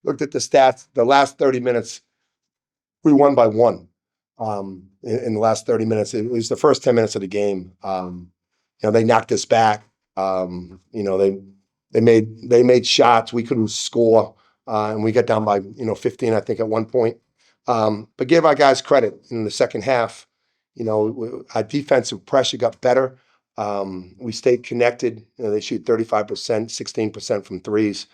looked at the stats. The last 30 minutes, we won by one. In the last 30 minutes, it was the first 10 minutes of the game. They knocked us back. They made shots. We couldn't score, and we got down by 15, I think, at one point. But give our guys credit in the second half. Our defensive pressure got better. We stayed connected. They shoot 35%, 16% from threes.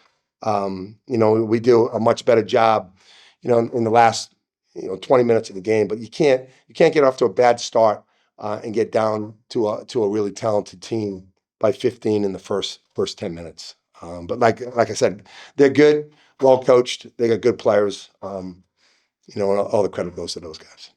We do a much better job, in the last 20 minutes of the game. But you can't get off to a bad start and get down to a really talented team by 15 in the first 10 minutes. But like I said, they're good, well coached. They got good players. And all the credit goes to those guys.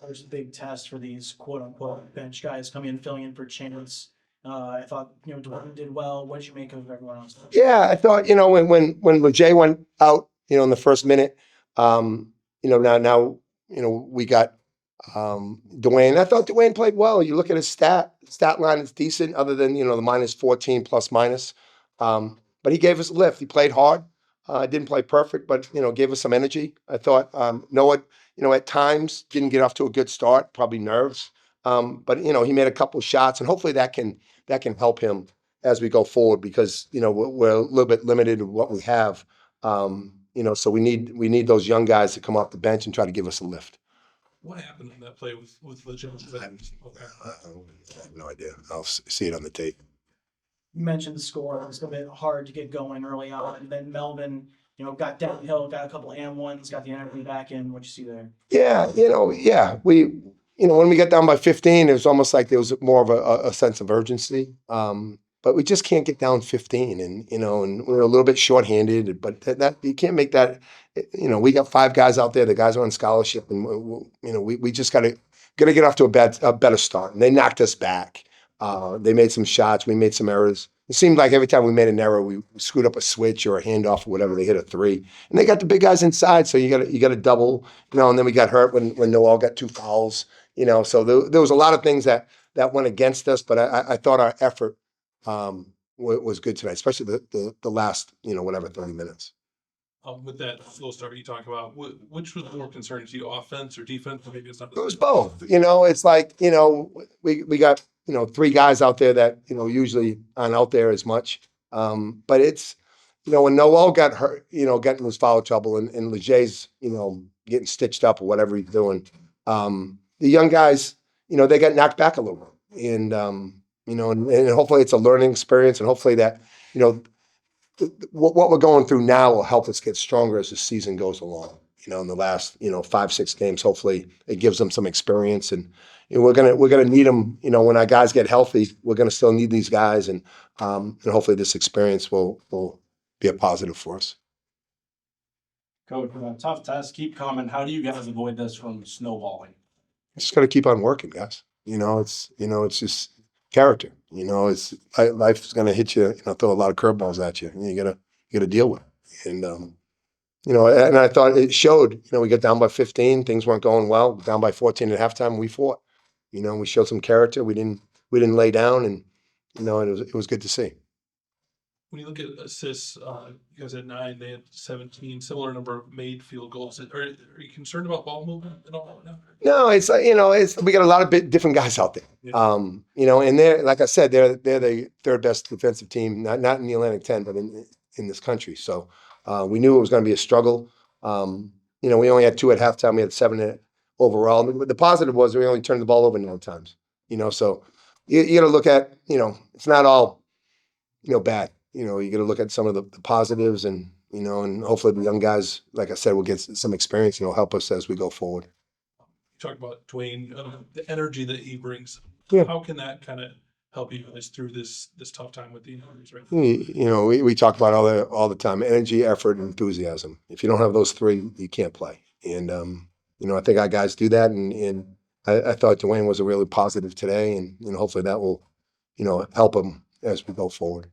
There's a big test for these quote unquote bench guys coming in, filling in for Chance. I thought, Dwayne did well. What did you make of everyone else? Yeah, I thought, when Lejay went out, in the first minute, now, we got Dwayne. I thought Dwayne played well. You look at his stat line is decent, other than, the minus 14 plus minus. But he gave us a lift. He played hard. Didn't play perfect, but, gave us some energy. I thought Noah, at times didn't get off to a good start, probably nerves. But, he made a couple of shots, and hopefully that can help him as we go forward, because, we're a little bit limited in what we have. So we need those young guys to come off the bench and try to give us a lift. What happened in that play with Legend? I have no idea. I'll see it on the tape. You mentioned the score. It was a bit hard to get going early on. And then Melvin, got downhill, got a couple of and ones, got the energy back in. What'd you see there? Yeah, we, when we got down by 15, it was almost like there was more of a sense of urgency. But we just can't get down 15, and we're a little bit shorthanded. But that you can't make that. We got 5 guys out there. The guys are on scholarship, and we just gotta get off to a better start. And they knocked us back. They made some shots. We made some errors. It seemed like every time we made an error, we screwed up a switch or a handoff or whatever. They hit a 3, and they got the big guys inside. So you got to double, and then we got hurt when Noel got 2 fouls. So there was a lot of things that went against us. But I thought our effort was good tonight, especially the last 30 minutes. With that slow start you talk about, which was more concerning to you, offense or defense? Maybe it's not. It was both. It's like we got 3 guys out there that usually aren't out there as much. But it's when Noel got hurt, getting in his foul trouble, and Lejay's getting stitched up or whatever he's doing. The young guys, they got knocked back a little bit, and and hopefully it's a learning experience, and hopefully that what we're going through now will help us get stronger as the season goes along. In the last 5-6 games, hopefully it gives them some experience, and we're gonna need them. When our guys get healthy, we're gonna still need these guys, and hopefully this experience will be a positive for us. Coach, tough test. Keep coming. How do you guys avoid this from snowballing? Just gotta keep on working, guys. It's just character. Life's gonna hit you. Throw a lot of curveballs at you, and you gotta deal with it. And and I thought it showed. We got down by 15. Things weren't going well. Down by 14 at halftime. We fought. We showed some character. We didn't lay down, and it was good to see. When you look at assists, you guys had 9, they had 17, similar number of made field goals. Are you concerned about ball movement at all now? No, it's we got a lot of different guys out there. Yeah. And they're, like I said, they're the 3rd best defensive team, not in the Atlantic 10, but in this country. So we knew it was going to be a struggle. We only had 2 at halftime. We had 7 overall. The positive was we only turned the ball over 9 times. So you got to look at it's not all bad. You got to look at some of the positives, and and hopefully the young guys, like I said, will get some experience and it'll help us as we go forward. You talk about Dwayne, the energy that he brings. Yeah. How can that kind of help you guys through this tough time with the injuries, right? We talk about all the time: energy, effort, and enthusiasm. If you don't have those 3, you can't play. And I think our guys do that, and I thought Dwayne was a really positive today, and hopefully that will help him as we go forward.